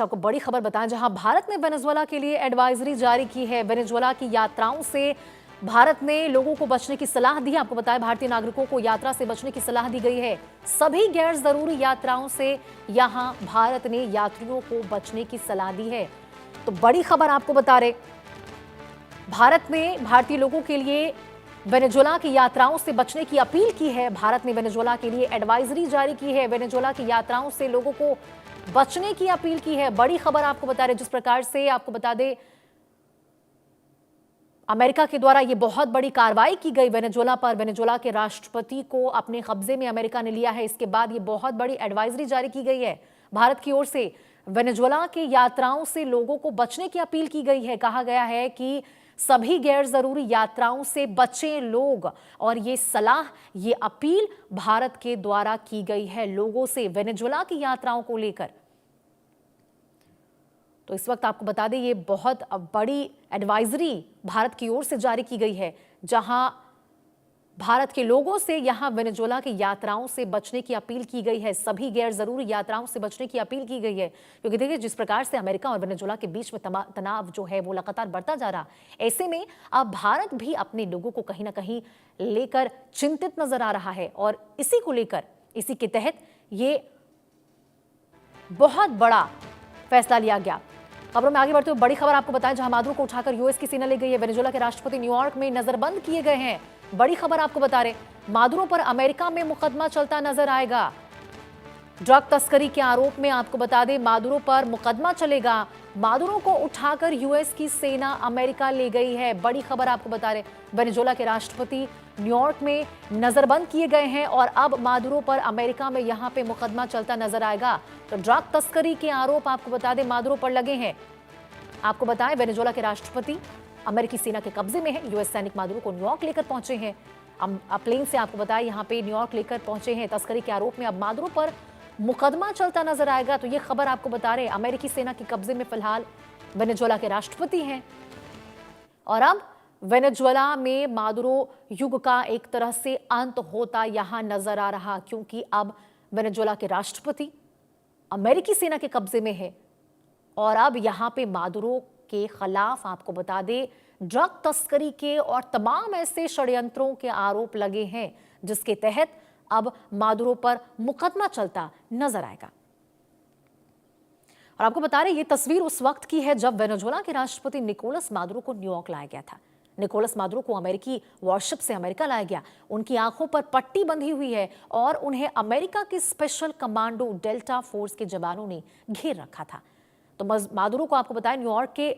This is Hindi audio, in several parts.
आपको बड़ी खबर बताएं, जहां भारत ने वेनेजुएला के लिए एडवाइजरी जारी की है। वेनेजुएला की यात्राओं से भारत ने लोगों को बचने की सलाह दी है। आपको बताएं, भारतीय नागरिकों को यात्रा से बचने की सलाह दी गई है। सभी गैर जरूरी यात्राओं से यहां भारत ने यात्रियों को बचने की सलाह दी है। तो बड़ी खबर आपको बता रहे, भारत ने भारतीय लोगों के लिए वेनेजुएला की यात्राओं से बचने की अपील की है। भारत ने वेनेजुएला के लिए एडवाइजरी जारी की है। वेनेजुएला की यात्राओं से लोगों को बचने की अपील की है। बड़ी खबर आपको बता रहे, जिस प्रकार से आपको बता दें, अमेरिका के द्वारा यह बहुत बड़ी कार्रवाई की गई वेनेजुएला पर। वेनेजुएला के राष्ट्रपति को अपने कब्जे में अमेरिका ने लिया है। इसके बाद यह बहुत बड़ी एडवाइजरी जारी की गई है भारत की ओर से। वेनेजुएला के यात्राओं से लोगों को बचने की अपील की गई है। कहा गया है कि सभी गैर जरूरी यात्राओं से बचें लोग, और ये सलाह, ये अपील भारत के द्वारा की गई है लोगों से वेनेजुएला की यात्राओं को लेकर। तो इस वक्त आपको बता दें, ये बहुत बड़ी एडवाइजरी भारत की ओर से जारी की गई है, जहां भारत के लोगों से यहां वेनेजुएला की यात्राओं से बचने की अपील की गई है। सभी गैर जरूरी यात्राओं से बचने की अपील की गई है, क्योंकि देखिए जिस प्रकार से अमेरिका और वेनेजुएला के बीच में तनाव जो है वो लगातार बढ़ता जा रहा, ऐसे में अब भारत भी अपने लोगों को कहीं ना कहीं लेकर चिंतित नजर आ रहा है। और इसी को लेकर, इसी के तहत ये बहुत बड़ा फैसला लिया गया। खबरों में आगे बढ़ते हुए बड़ी खबर आपको बताएं, जहां मादुरो को उठाकर यूएस की सेना ले गई है। वेनेजुएला के राष्ट्रपति न्यूयॉर्क में नजरबंद किए गए हैं। बड़ी खबर आपको बता रहे, मादुरो पर अमेरिका में मुकदमा चलता नजर आएगा। ड्रग तस्करी के आरोप में आपको बता दें, मादुरो पर मुकदमा चलेगा। मादुरो को उठाकर यूएस की सेना अमेरिका ले गई है। बड़ी खबर आपको बता रहे, वेनेजुएला के राष्ट्रपति न्यूयॉर्क में नजरबंद किए गए हैं और अब मादुरो पर अमेरिका में यहां पे मुकदमा चलता नजर आएगा। तो ड्रग तस्करी के आरोप आपको बता दें मादुरो पर लगे हैं। आपको बताएं, वेनेजुएला के राष्ट्रपति अमेरिकी सेना के कब्जे में है। यूएस सैनिक मादुरो को न्यूयॉर्क लेकर पहुंचे हैं। प्लेन से आपको बताएं, यहां पे न्यूयॉर्क लेकर पहुंचे हैं। तस्करी के आरोप में अब मादुरो पर मुकदमा चलता नजर आएगा। तो ये खबर आपको बता रहे, अमेरिकी सेना के कब्जे में फिलहाल वेनेजुएला के राष्ट्रपति हैं, और अब वेनेजुएला में मादुरो युग का एक तरह से अंत होता यहां नजर आ रहा, क्योंकि अब वेनेजुएला के राष्ट्रपति अमेरिकी सेना के कब्जे में है। और अब यहां पे मादुरो के खिलाफ आपको बता दें, ड्रग तस्करी के और तमाम ऐसे षड्यंत्रों के आरोप लगे हैं, जिसके तहत अब मादुरो पर मुकदमा चलता नजर आएगा। और आपको बता रहे, ये तस्वीर उस वक्त की है जब वेनेजुएला के राष्ट्रपति निकोलस मादुरो को न्यूयॉर्क लाया गया था। निकोलस मादुरो को अमेरिकी वॉरशिप से अमेरिका लाया गया। उनकी आंखों पर पट्टी बंधी हुई है और उन्हें अमेरिका के स्पेशल कमांडो डेल्टा फोर्स के जवानों ने घेर रखा था। तो मादुरो को आपको बताएं, न्यूयॉर्क के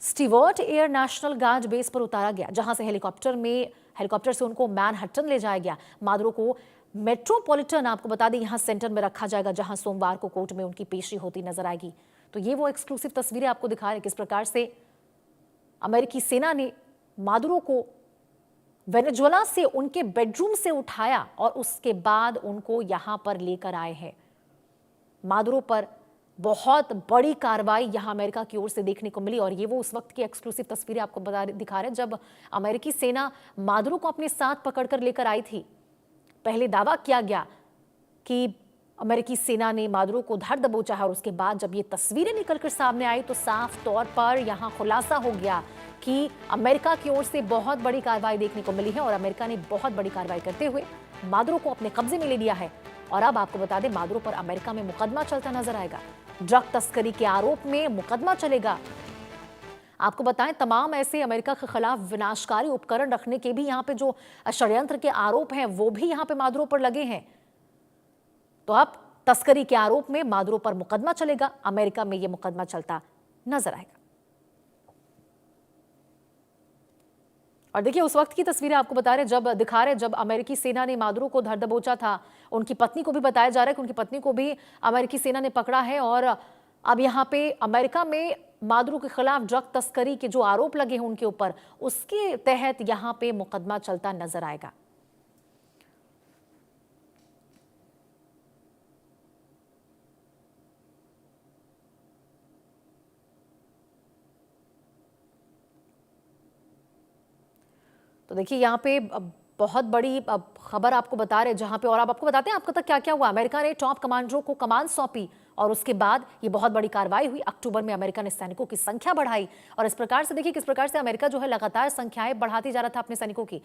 Stewart air national guard base पर उतारा गया, जहां से हेलीकॉप्टर से उनको मैनहट्टन ले जाया गया। मादुरो को मेट्रोपॉलिटन, आपको बता दें, यहां सेंटर में रखा जाएगा, जहां सोमवार को कोर्ट में उनकी पेशी होती नजर आएगी। तो ये वो एक्सक्लूसिव तस्वीरें आपको दिखा रहे हैं, किस प्रकार से अमेरिकी सेना ने मादुरो को वेनेजुएला से उनके बेडरूम से उठाया और उसके बाद उनको यहां पर लेकर आए हैं। मादुरो पर बहुत बड़ी कार्रवाई यहां अमेरिका की ओर से देखने को मिली, और ये वो उस वक्त की एक्सक्लूसिव तस्वीरें आपको दिखा रहे हैं जब अमेरिकी सेना मादुरो को अपने साथ पकड़कर लेकर आई थी। पहले दावा किया गया कि अमेरिकी सेना ने मादुरो को धर दबोचा है, और उसके बाद जब ये तस्वीरें निकलकर सामने आई तो साफ तौर पर यहां खुलासा हो गया कि अमेरिका की ओर से बहुत बड़ी कार्रवाई देखने को मिली है, और अमेरिका ने बहुत बड़ी कार्रवाई करते हुए मादुरो को अपने कब्जे में ले लिया है। और अब आपको बता दें, मादुरो पर अमेरिका में मुकदमा चलता नजर आएगा। ड्रग तस्करी के आरोप में मुकदमा चलेगा। आपको बताएं, तमाम ऐसे अमेरिका के खिलाफ विनाशकारी उपकरण रखने के भी यहां पे जो षड्यंत्र के आरोप हैं, वो भी यहां पे मादुरो पर लगे हैं। तो अब तस्करी के आरोप में मादुरो पर मुकदमा चलेगा। अमेरिका में यह मुकदमा चलता नजर आएगा। और देखिए, उस वक्त की तस्वीरें आपको बता रहे, जब अमेरिकी सेना ने मादुरो को धर दबोचा था। उनकी पत्नी को भी बताया जा रहा है कि उनकी पत्नी को भी अमेरिकी सेना ने पकड़ा है, और अब यहाँ पे अमेरिका में मादुरो के खिलाफ ड्रग तस्करी के जो आरोप लगे हैं उनके ऊपर, उसके तहत यहाँ पे मुकदमा चलता नजर आएगा। तो देखिए, यहाँ पे बहुत बड़ी खबर आपको बता रहे, जहां पे, और आप आपको बताते हैं आपको तक क्या क्या हुआ। अमेरिका ने टॉप कमांडरों को कमान सौंपी और उसके बाद ये बहुत बड़ी कार्रवाई हुई। अक्टूबर में अमेरिका ने सैनिकों की संख्या बढ़ाई और इस प्रकार से देखिए किस प्रकार से अमेरिका जो है लगातार संख्याएं बढ़ाती जा रहा था अपने सैनिकों की।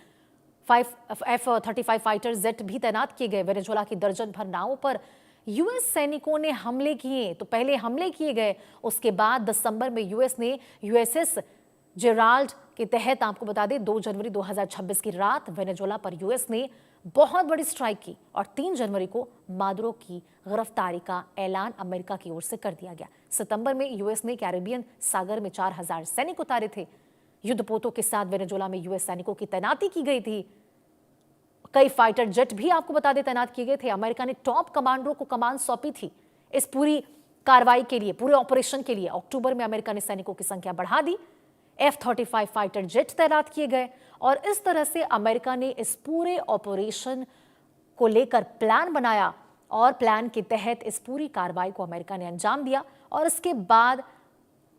F-35 फाइटर जेट भी तैनात किए गए। वेनेजुएला की दर्जन भर नावों पर यूएस सैनिकों ने हमले किए। तो पहले हमले किए गए, उसके बाद दिसंबर में यूएस ने यूएसएस जेराल्ड के तहत आपको बता दें 2 जनवरी 2026 की रात वेनेजुएला पर यूएस ने बहुत बड़ी स्ट्राइक की और 3 जनवरी को मादुरो की गिरफ्तारी का ऐलान अमेरिका की ओर से कर दिया गया। सितंबर में यूएस ने कैरेबियन सागर में 4000 सैनिक उतारे थे। युद्धपोतों के साथ वेनेजुएला में यूएस सैनिकों की तैनाती की गई थी। कई फाइटर जेट भी आपको बता दें तैनात किए गए थे। अमेरिका ने टॉप कमांडरों को कमान सौंपी थी इस पूरी कार्रवाई के लिए, पूरे ऑपरेशन के लिए। अक्टूबर में अमेरिका ने सैनिकों की संख्या बढ़ा दी। F-35 फाइटर जेट तैनात किए गए और इस तरह से अमेरिका ने इस पूरे ऑपरेशन को लेकर प्लान बनाया और प्लान के तहत इस पूरी कार्रवाई को अमेरिका ने अंजाम दिया। और इसके बाद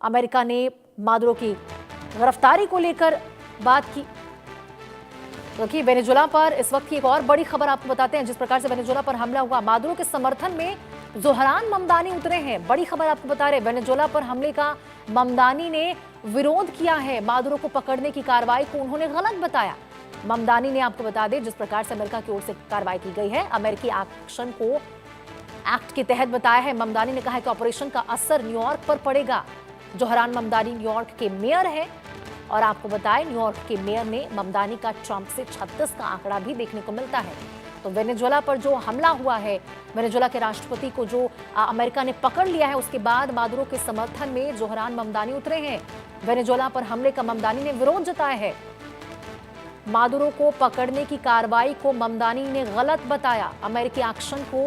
अमेरिका ने मादुरो की गिरफ्तारी को लेकर बात की। क्योंकि वेनेजुएला पर इस वक्त की एक और बड़ी खबर आपको बताते हैं। जिस प्रकार से वेनेजुएला पर हमला हुआ, मादुरो के समर्थन में जोहरान ममदानी उतरे हैं। बड़ी खबर आपको बता रहे, वेनेजुएला पर हमले का ममदानी ने विरोध किया है। मादुरो को पकड़ने की कार्रवाई को उन्होंने गलत बताया। ममदानी ने आपको बता दें जिस प्रकार से अमेरिका की ओर से कार्रवाई की गई है, अमेरिकी एक्शन को एक्ट के तहत बताया है। ममदानी ने कहा है कि ऑपरेशन का असर न्यूयॉर्क पर पड़ेगा। जोहरान ममदानी न्यूयॉर्क के मेयर है और आपको बताएं न्यूयॉर्क के मेयर ने ममदानी का ट्रंप से 36 का आंकड़ा भी देखने को मिलता है। तो वेनेजुएला पर जो हमला हुआ है, वेनेजुएला के राष्ट्रपति को जो अमेरिका ने पकड़ लिया है, उसके बाद मादुरो के समर्थन में जोहरान ममदानी उतरे हैं। वेनेजुएला पर हमले का ममदानी ने विरोध जताया है। मादुरो को पकड़ने की कार्रवाई को ममदानी ने गलत बताया। अमेरिकी एक्शन को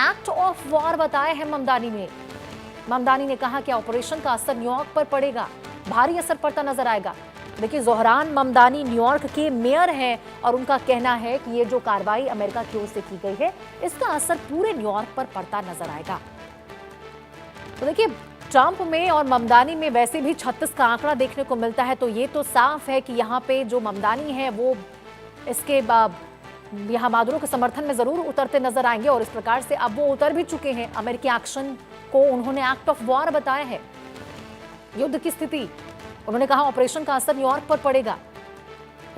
एक्ट ऑफ वॉर बताया है ममदानी ने कहा कि ऑपरेशन का असर न्यूयॉर्क पर पड़ेगा, भारी असर पड़ता नजर आएगा। देखिए जोहरान ममदानी न्यूयॉर्क के मेयर हैं और उनका कहना है कि ये जो कार्रवाई अमेरिका की ओर से की गई है, इसका असर पूरे न्यूयॉर्क पर पड़ता नजर आएगा। तो देखिए ट्रंप में और ममदानी में वैसे भी 36 का आंकड़ा देखने को मिलता है, तो ये तो साफ है कि यहाँ पे जो ममदानी है वो इसके यहाँ मादुरो के समर्थन में जरूर उतरते नजर आएंगे और इस प्रकार से अब वो उतर भी चुके हैं। अमेरिकी एक्शन को उन्होंने एक्ट ऑफ वॉर बताया है, युद्ध की स्थिति। उन्होंने कहा ऑपरेशन का असर न्यूयॉर्क पर पड़ेगा।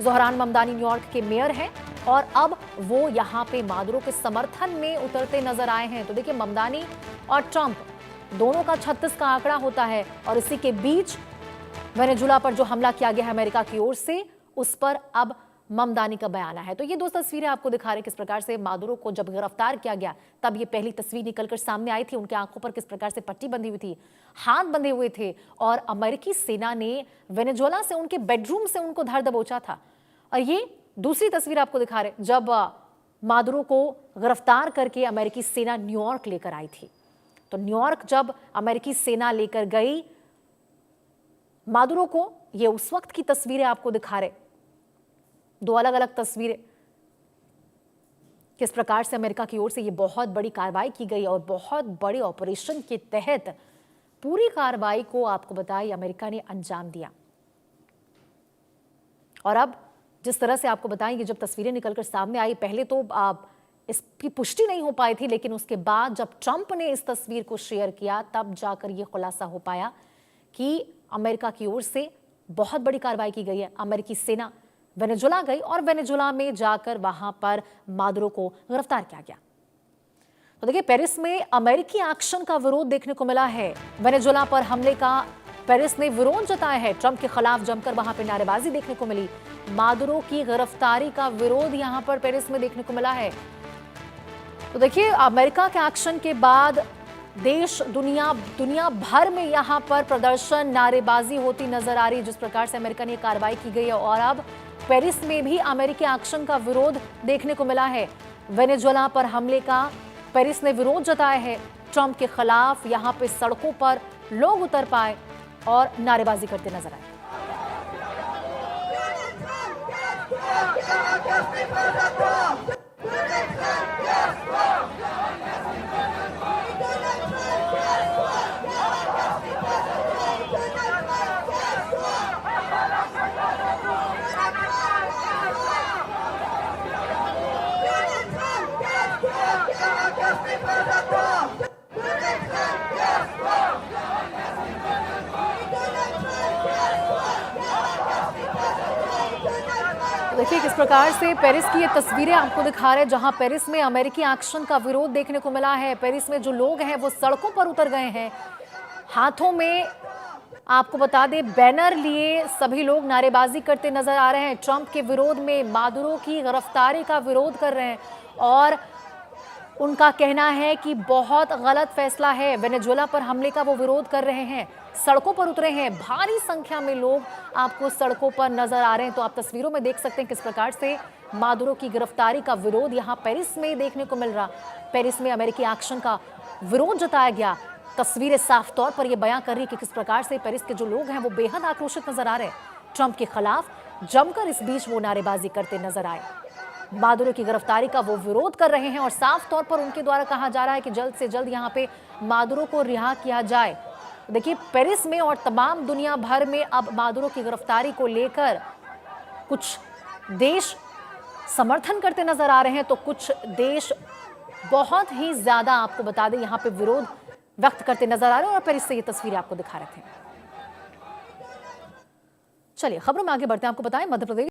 जोहरान ममदानी न्यूयॉर्क के मेयर हैं और अब वो यहाँ पे मादुरो के समर्थन में उतरते नजर आए हैं। तो देखिए ममदानी और ट्रंप दोनों का 36 का आंकड़ा होता है और इसी के बीच वेनेजुएला पर जो हमला किया गया है अमेरिका की ओर से, उस पर अब ममदानी का बयान है। तो ये 2 तस्वीरें आपको दिखा रहे किस प्रकार से मादुरो को जब गिरफ्तार किया गया तब ये पहली तस्वीर निकलकर सामने आई थी। उनके आंखों पर किस प्रकार से पट्टी बंधी हुई थी, हाथ बंधे हुए थे और अमेरिकी सेना ने वेनेजुएला से उनके बेडरूम से उनको धर दबोचा था। और ये दूसरी तस्वीर आपको दिखा रहे जब मादुरो को गिरफ्तार करके अमेरिकी सेना न्यूयॉर्क लेकर आई थी। तो न्यूयॉर्क जब अमेरिकी सेना लेकर गई मादुरो को, ये उस वक्त की तस्वीरें आपको दिखा रहे, 2 अलग अलग तस्वीरें किस प्रकार से अमेरिका की ओर से ये बहुत बड़ी कार्रवाई की गई और बहुत बड़े ऑपरेशन के तहत पूरी कार्रवाई को आपको बताया अमेरिका ने अंजाम दिया। और अब जिस तरह से आपको बताएं ये जब तस्वीरें निकलकर सामने आई, पहले तो इसकी पुष्टि नहीं हो पाई थी, लेकिन उसके बाद जब ट्रंप ने इस तस्वीर को शेयर किया तब जाकर ये खुलासा हो पाया कि अमेरिका की ओर से बहुत बड़ी कार्रवाई की गई है। अमेरिकी सेना वेनेजुएला गई और वेनेजुएला में जाकर वहां पर मादुरो को गिरफ्तार किया गया। तो देखिए पेरिस में अमेरिकी एक्शन का विरोध देखने को मिला है। वेनेजुएला पर हमले का पेरिस ने विरोध जताया है। ट्रंप के खिलाफ जमकर वहां पर नारेबाजी देखने को मिली। मादुरो की गिरफ्तारी का विरोध यहां पर पेरिस में देखने को मिला है। तो देखिए अमेरिका के एक्शन के बाद देश दुनिया भर में यहां पर प्रदर्शन, नारेबाजी होती नजर आ रही, जिस प्रकार से अमेरिका ने कार्रवाई की गई है। और अब पेरिस में भी अमेरिकी एक्शन का विरोध देखने को मिला है। वेनेजुएला पर हमले का पेरिस ने विरोध जताया है। ट्रंप के खिलाफ यहां पे सड़कों पर लोग उतर पाए और नारेबाजी करते नजर आए। देखिए किस प्रकार से पेरिस की ये तस्वीरें आपको दिखा रहे हैं, जहां पेरिस में अमेरिकी एक्शन का विरोध देखने को मिला है। पेरिस में जो लोग हैं वो सड़कों पर उतर गए हैं, हाथों में आपको बता दें बैनर लिए सभी लोग नारेबाजी करते नजर आ रहे हैं। ट्रंप के विरोध में, मादुरो की गिरफ्तारी का विरोध कर रहे हैं और उनका कहना है कि बहुत गलत फैसला है। वेनेजुएला पर हमले का वो विरोध कर रहे हैं, सड़कों पर उतरे हैं। भारी संख्या में लोग आपको सड़कों पर नजर आ रहे हैं। तो आप तस्वीरों में देख सकते हैं किस प्रकार से मादुरो की गिरफ्तारी का विरोध यहां पेरिस में देखने को मिल रहा। पेरिस में अमेरिकी एक्शन का विरोध जताया गया। तस्वीरें साफ तौर पर यह बयां कर रही है कि किस प्रकार से पेरिस के जो लोग हैं वो बेहद आक्रोशित नजर आ रहे हैं। ट्रंप के खिलाफ जमकर इस बीच वो नारेबाजी करते नजर आए। मादुरो की गिरफ्तारी का वो विरोध कर रहे हैं और साफ तौर पर उनके द्वारा कहा जा रहा है कि जल्द से जल्द यहां पे मादुरो को रिहा किया जाए। देखिए पेरिस में और तमाम दुनिया भर में अब मादुरो की गिरफ्तारी को लेकर कुछ देश समर्थन करते नजर आ रहे हैं, तो कुछ देश बहुत ही ज्यादा आपको बता दें यहां पे विरोध व्यक्त करते नजर आ रहे हैं। और पेरिस से ये तस्वीरें आपको दिखा रहे थे। चलिए खबरों में आगे बढ़ते हैं। आपको बताएं मध्य प्रदेश